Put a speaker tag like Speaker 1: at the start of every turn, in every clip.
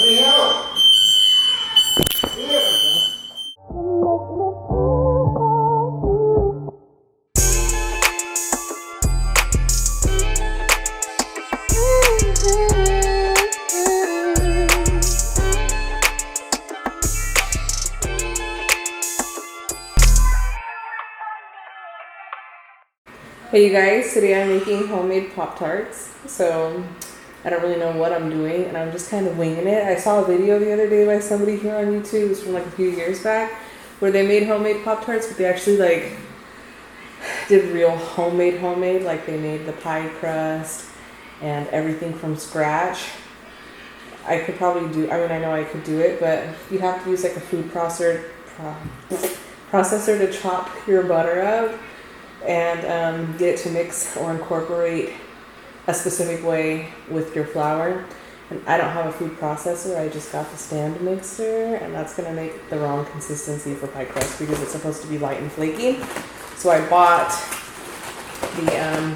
Speaker 1: Hey you guys, today I'm making homemade Pop-Tarts. So I don't really know what I'm doing and I'm just kind of winging it. I saw a video the other day by somebody here on YouTube, it was from like a few years back, where they made homemade Pop-Tarts, but they actually like did real homemade, like they made the pie crust and everything from scratch. I could probably do, I mean I know I could do it, but you have to use like a food processor to chop your butter up and get it to mix or incorporate a specific way with your flour. And I don't have a food processor, I just got the stand mixer, and that's gonna make the wrong consistency for pie crust because it's supposed to be light and flaky. So I bought the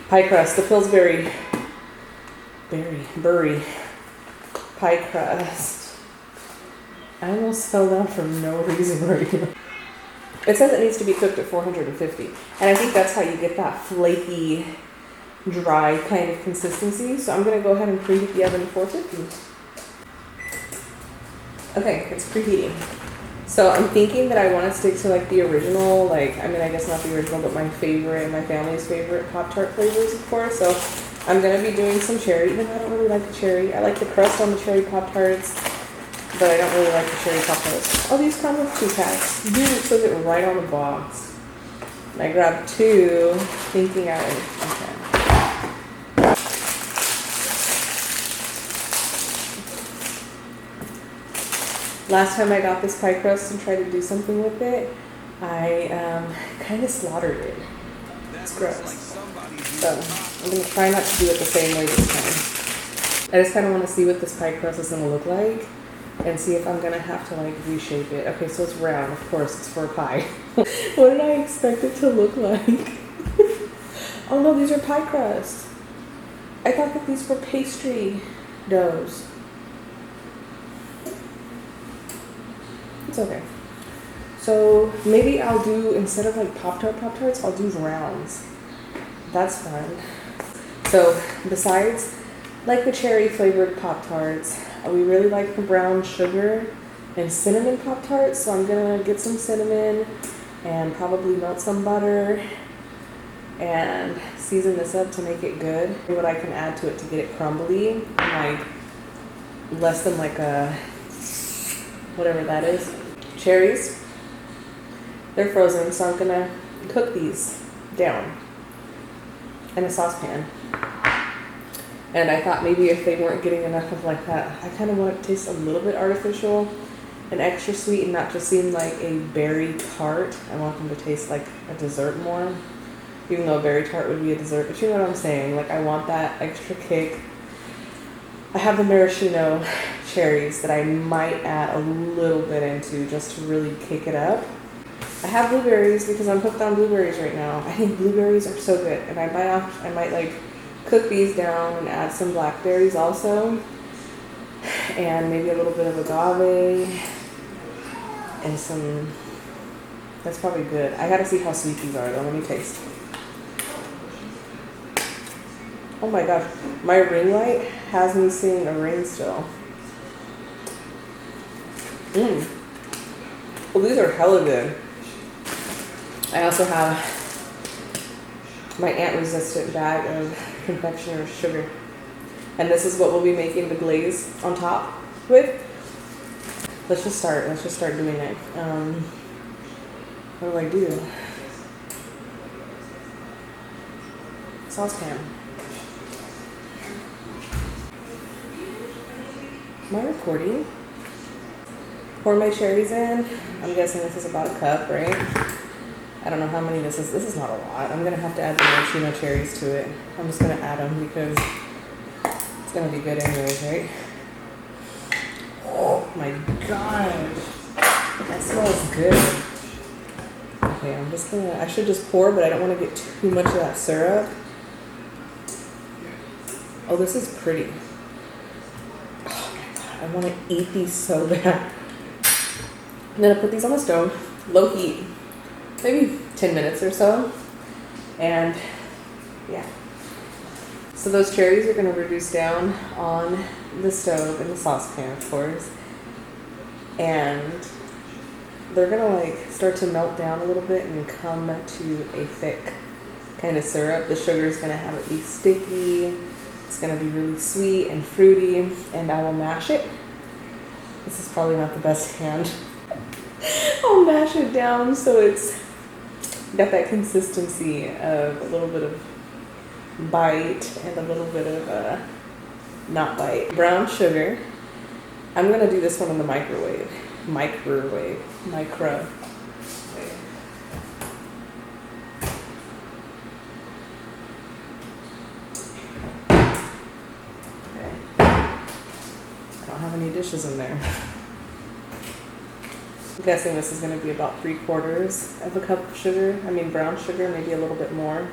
Speaker 1: pie crust, the Pillsbury Burry pie crust. I almost fell down for no reason right now. It says it needs to be cooked at 450, and I think that's how you get that flaky, dry kind of consistency. So I'm going to go ahead and preheat the oven to 450. Okay, it's preheating. So I'm thinking that I want to stick to like the original, like, I mean, I guess not the original, but my favorite, my family's favorite Pop-Tart flavors, of course. So I'm going to be doing some cherry, even though I don't really like the cherry. I like the crust on the cherry Pop-Tarts, but I don't really like the cherry Pop-Tarts. Oh, these come with 2 packs. Dude, it says it right on the box. And I grabbed 2, thinking I would, okay. Last time I got this pie crust and tried to do something with it, I kind of slaughtered it. It's gross. So I'm going to try not to do it the same way this time. I just kind of want to see what this pie crust is going to look like and see if I'm going to have to like reshape it. Okay, so it's round. Of course, it's for a pie. What did I expect it to look like? Oh no, these are pie crust. I thought that these were pastry doughs. It's okay. So maybe I'll do, instead of like Pop-Tarts, I'll do rounds. That's fun. So besides like the cherry flavored Pop-Tarts, we really like the brown sugar and cinnamon Pop-Tarts. So I'm gonna get some cinnamon and probably melt some butter and season this up to make it good. What I can add to it to get it crumbly, like less than like a, whatever that is. Cherries, they're frozen, so I'm gonna cook these down in a saucepan. And I thought maybe if they weren't getting enough of like that, I kind of want it to taste a little bit artificial and extra sweet and not just seem like a berry tart. I want them to taste like a dessert more, even though a berry tart would be a dessert, but you know what I'm saying? Like I want that extra kick. I have the maraschino cherries that I might add a little bit into just to really kick it up. I have blueberries because I'm hooked on blueberries right now. I think blueberries are so good, and I might like cook these down and add some blackberries also, and maybe a little bit of agave and some. That's probably good. I gotta see how sweet these are though. Let me taste. Oh my gosh, my ring light has me seeing a ring still. Well, these are hella good. I also have my aunt-resistant bag of confectioner's sugar. And this is what we'll be making the glaze on top with. Let's just start doing it. What do I do? Saucepan. Am I recording? Pour my cherries in. I'm guessing this is about a cup, right? I don't know how many this is. This is not a lot. I'm gonna have to add the maraschino cherries to it. I'm just gonna add them because it's gonna be good anyways, right? Oh my gosh, that smells good. Okay, I should just pour, but I don't want to get too much of that syrup. Oh, this is pretty. Oh my god, I I want to eat these so bad. I'm gonna put these on the stove, low heat, maybe 10 minutes or so. And yeah. So those cherries are gonna reduce down on the stove in the saucepan, of course. And they're gonna like start to melt down a little bit and come to a thick kind of syrup. The sugar is gonna have it be sticky. It's gonna be really sweet and fruity, and I will mash it. This is probably not the best hand. I'll mash it down so it's got that consistency of a little bit of bite and a little bit of not bite. Brown sugar. I'm gonna do this one in the micro. I don't have any dishes in there. I'm guessing this is going to be about 3/4 of a cup of sugar. I mean brown sugar, maybe a little bit more.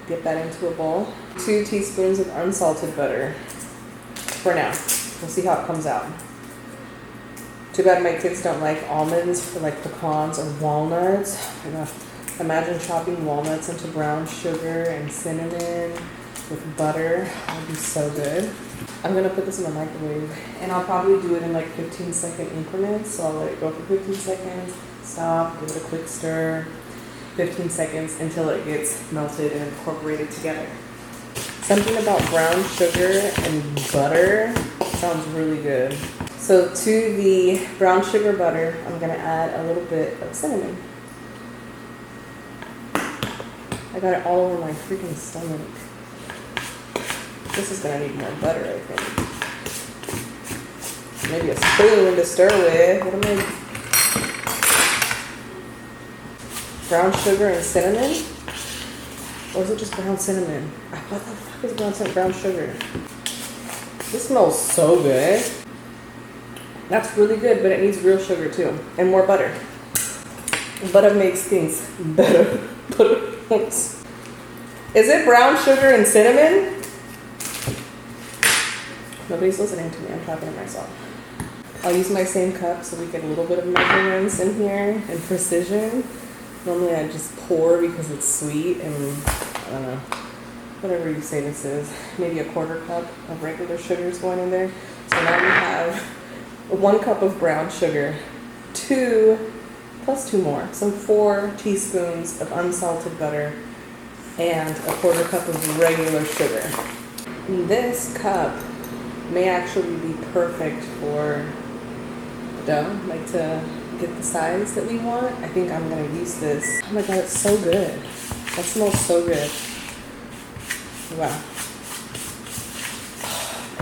Speaker 1: Get that into a bowl. 2 teaspoons of unsalted butter. For now. We'll see how it comes out. Too bad my kids don't like almonds or like pecans or walnuts. Imagine chopping walnuts into brown sugar and cinnamon with butter. That would be so good. I'm gonna put this in the microwave, and I'll probably do it in like 15-second increments. So I'll let it go for 15 seconds, stop, give it a quick stir, 15 seconds until it gets melted and incorporated together. Something about brown sugar and butter sounds really good. So to the brown sugar butter, I'm gonna add a little bit of cinnamon. I got it all over my freaking stomach. This is gonna need more butter, I think. Maybe a spoon to stir with. What am I? Brown sugar and cinnamon? Or is it just brown cinnamon? What the fuck is brown sugar? This smells so good. That's really good, but it needs real sugar too. And more butter. Butter makes things better. Is it brown sugar and cinnamon? Nobody's listening to me. I'm talking to myself. I'll use my same cup so we get a little bit of measurements in here and precision. Normally I just pour because it's sweet and I don't know, whatever you say this is. Maybe a 1/4 cup of regular sugar is going in there. So now we have 1 cup of brown sugar, 2 plus 2 more. So 4 teaspoons of unsalted butter and a 1/4 cup of regular sugar. And this cup may actually be perfect for dough, like to get the size that we want. I think I'm gonna use this. Oh my god, it's so good. That smells so good. Wow.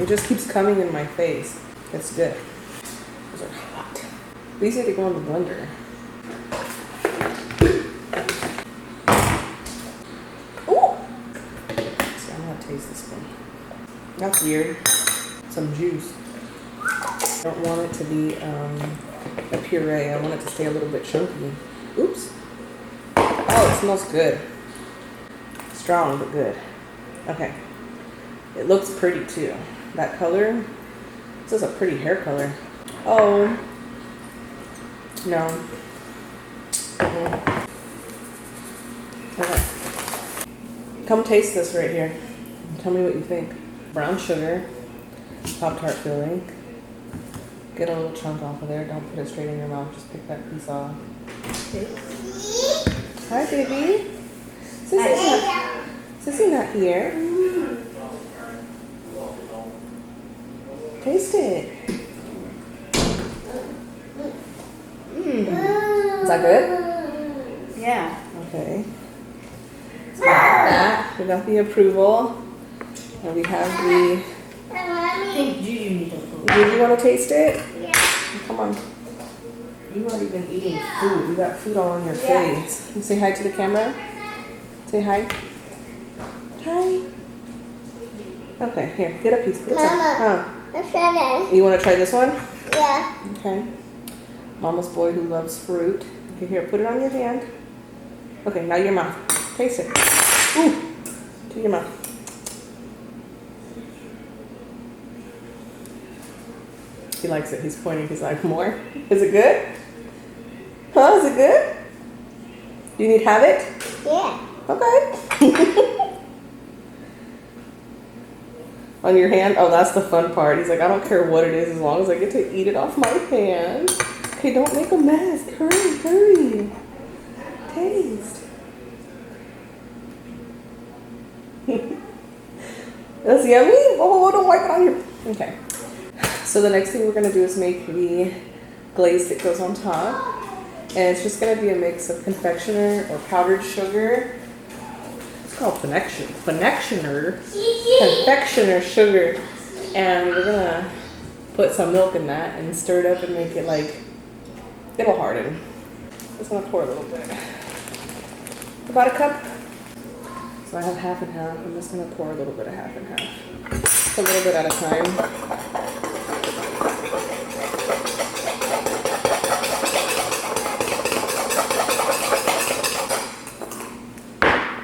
Speaker 1: It just keeps coming in my face. It's good. Those are hot. These need to go in the blender. Ooh! See, I'm gonna taste this one. That's weird. Some juice. I don't want it to be a puree. I want it to stay a little bit chunky. Oops. Oh, it smells good. Strong, but good. Okay. It looks pretty too. That color. This is a pretty hair color. Oh. No. Okay. Come taste this right here. Tell me what you think. Brown sugar. Pop-Tart filling. Get a little chunk off of there. Don't put it straight in your mouth. Just pick that piece off. Okay. Hi, baby. Sissy's not here. Taste it. Is that good?
Speaker 2: Yeah.
Speaker 1: Okay. So we got that. We got the approval. And we have the...
Speaker 2: I think Juju needs a food.
Speaker 1: Do you want to taste it?
Speaker 2: Yeah.
Speaker 1: Come on. You've already been eating food. You got food all on your face. You say hi to the camera. Say hi. Hi. Okay, here. Get a piece. Get some.
Speaker 2: Mama.
Speaker 1: You want to try this one?
Speaker 2: Yeah.
Speaker 1: Okay. Mama's boy who loves fruit. Okay, here. Put it on your hand. Okay, now your mouth. Taste it. Ooh. To your mouth. He likes it. He's pointing. He's like, more? Is it good? Huh? Is it good? Do you need to have it?
Speaker 2: Yeah.
Speaker 1: Okay. On your hand? Oh, that's the fun part. He's like, I don't care what it is as long as I get to eat it off my hand. Okay, don't make a mess. Hurry, hurry. Taste. That's yummy? Oh, don't wipe it on your... Okay. So the next thing we're going to do is make the glaze that goes on top. And it's just going to be a mix of confectioner or powdered sugar. It's called confectioner sugar. And we're going to put some milk in that and stir it up and make it like, it'll harden. Just going to pour a little bit. About a cup. So I have half and half. I'm just going to pour a little bit of half and half. Just a little bit at a time.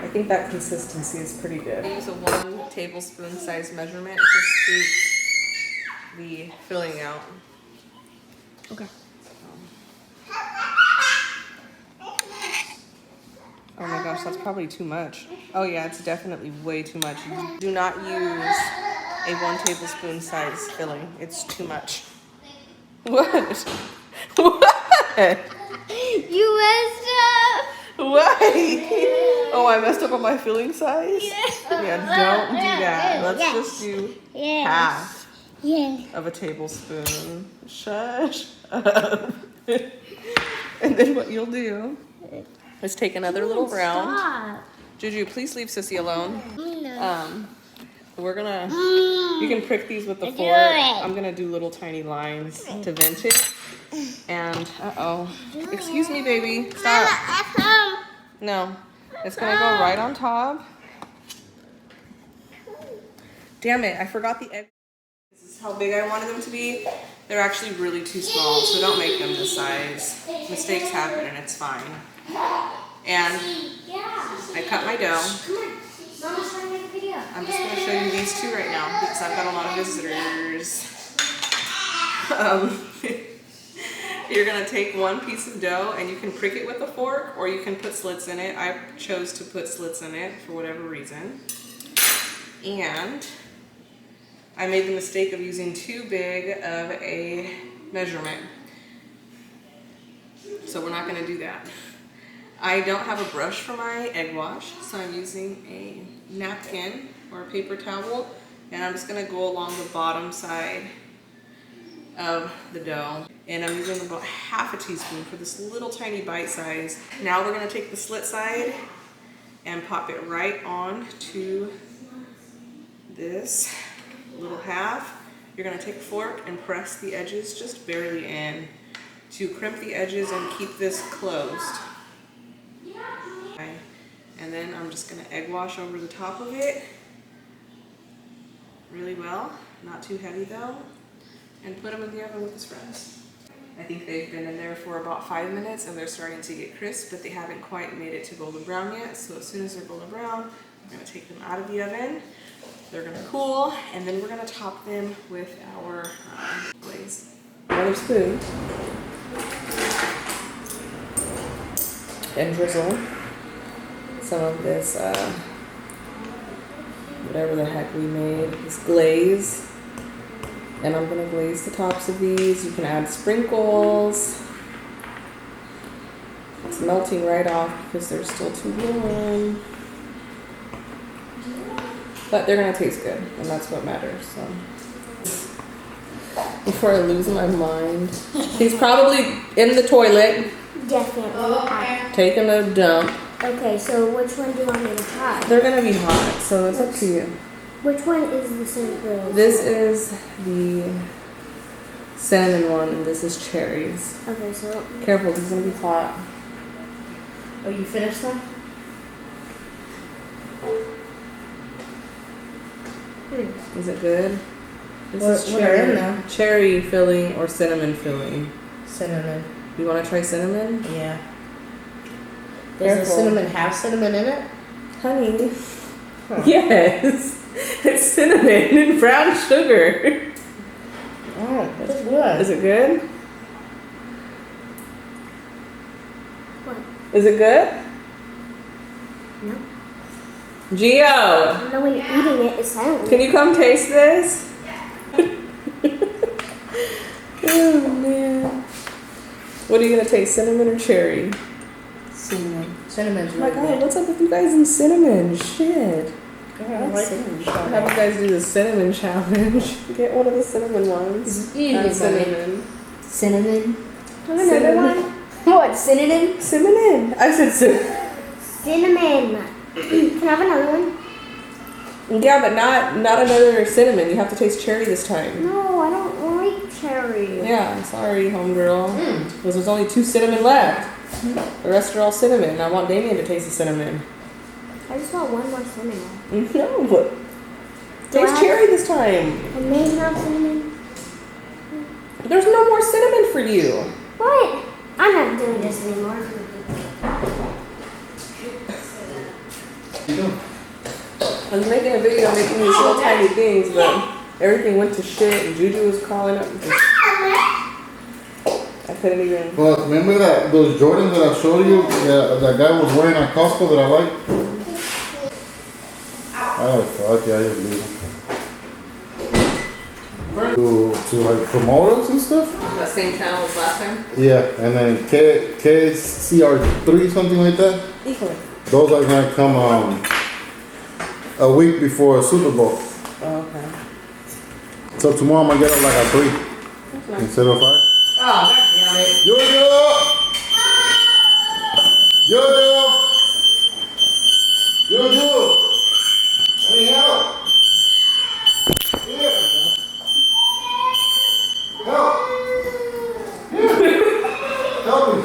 Speaker 1: I think that consistency is pretty good. I use a 1 tablespoon size measurement to scoop the filling out. Okay. Oh my gosh, that's probably too much. Oh yeah, it's definitely way too much. Do not use a 1 tablespoon size filling. It's too much. What? What?
Speaker 2: You messed up.
Speaker 1: Why? Oh, I messed up on my filling size? Yeah, don't do that. Let's
Speaker 2: Yes.
Speaker 1: just do
Speaker 2: Yes.
Speaker 1: half
Speaker 2: Yeah.
Speaker 1: of a tablespoon. Shush up. And then what you'll do is take another little round.
Speaker 2: Stop.
Speaker 1: Juju, please leave Sissy alone.
Speaker 2: No.
Speaker 1: We're gonna, you can prick these with the
Speaker 2: Do
Speaker 1: fork.
Speaker 2: it.
Speaker 1: I'm gonna do little tiny lines to vent it. And, excuse me, baby, stop. No, it's gonna go right on top. Damn it, I forgot the egg. This is how big I wanted them to be. They're actually really too small, so don't make them this size. Mistakes happen and it's fine. And I cut my dough. I'm just going to show you these two right now because I've got a lot of visitors. You're going to take 1 piece of dough and you can prick it with a fork or you can put slits in it. I chose to put slits in it for whatever reason. And I made the mistake of using too big of a measurement. So we're not going to do that. I don't have a brush for my egg wash, so I'm using a napkin or a paper towel, and I'm just going to go along the bottom side of the dough. And I'm using about half a teaspoon for this little tiny bite size. Now we're going to take the slit side and pop it right on to this little half. You're going to take a fork and press the edges just barely in to crimp the edges and keep this closed. And then I'm just going to egg wash over the top of it really well, not too heavy though, and put them in the oven with the spreads. I think they've been in there for about 5 minutes and they're starting to get crisp, but they haven't quite made it to golden brown yet. So as soon as they're golden brown, I'm going to take them out of the oven. They're going to cool, and then we're going to top them with our glaze. Another spoon. And drizzle some of this, whatever the heck we made, this glaze. And I'm gonna glaze the tops of these. You can add sprinkles. It's melting right off because they're still too warm. But they're gonna taste good, and that's what matters, so. Before I lose my mind. He's probably in the toilet.
Speaker 2: Definitely.
Speaker 1: Taking a dump.
Speaker 2: Okay, so which one do you want me to try?
Speaker 1: They're gonna be hot, so it's up to you.
Speaker 2: Which one is the cinnamon?
Speaker 1: This is the cinnamon one, and this is cherries.
Speaker 2: Okay, so
Speaker 1: Careful, it's gonna be hot.
Speaker 2: oh, you finished them?
Speaker 1: Is it good? This is
Speaker 3: What are in there?
Speaker 1: cherry filling or cinnamon filling.
Speaker 3: Cinnamon.
Speaker 1: You want to try cinnamon?
Speaker 3: Yeah. Does the
Speaker 1: Careful.
Speaker 3: cinnamon have cinnamon in it?
Speaker 1: Honey. Yes. It's cinnamon and brown sugar.
Speaker 3: Oh,
Speaker 1: It
Speaker 3: It's good.
Speaker 1: Is it good?
Speaker 2: What?
Speaker 1: Is it good?
Speaker 2: No.
Speaker 1: Gio,
Speaker 2: I don't know when you're eating it, it's silent.
Speaker 1: can you come taste this? Oh man. What are you gonna taste? Cinnamon or cherry?
Speaker 3: Cinnamon. Cinnamon's
Speaker 1: Oh my
Speaker 3: really
Speaker 1: god,
Speaker 3: good.
Speaker 1: what's up with you guys and cinnamon? Shit.
Speaker 3: Yeah, I like cinnamon.
Speaker 1: Have you guys do the cinnamon challenge. Get one of the cinnamon ones.
Speaker 3: Easy,
Speaker 1: Add
Speaker 3: buddy.
Speaker 1: cinnamon.
Speaker 3: Cinnamon.
Speaker 2: Have another
Speaker 1: Cinnamon.
Speaker 2: one? What, synonym?
Speaker 1: Cinnamon. I said cinnamon.
Speaker 2: Cinnamon. Can I have another one?
Speaker 1: Yeah, but not another cinnamon. You have to taste cherry this time.
Speaker 2: No, I don't like cherry.
Speaker 1: Yeah, I'm sorry, homegirl. Because there's only 2 cinnamon left. The rest are all cinnamon. I want Damien to taste the cinnamon.
Speaker 2: I just want one more cinnamon.
Speaker 1: No, but
Speaker 2: Do I
Speaker 1: taste
Speaker 2: have-
Speaker 1: cherry this time.
Speaker 2: I may have cinnamon.
Speaker 1: There's no more cinnamon for you.
Speaker 2: What? I'm not doing this anymore.
Speaker 1: I was making a video making these little tiny things, but everything went to shit and Juju was calling up. I couldn't even.
Speaker 4: But remember that those Jordans that I showed you that guy was wearing at Costco that I like? Oh fuck yeah, I just leave them. To like promote us and stuff?
Speaker 1: That same channel as last time?
Speaker 4: Yeah, and then KCR3 something like that.
Speaker 1: Equally.
Speaker 4: Those are gonna come a week before Super Bowl.
Speaker 1: Oh, okay.
Speaker 4: So tomorrow I'm gonna get it like a 3
Speaker 1: That's nice.
Speaker 4: instead of 5.
Speaker 1: Oh, God damn it.
Speaker 4: Yo-yo! Yo-yo! Yo-yo! I need help! Here! Help! Here! Help me!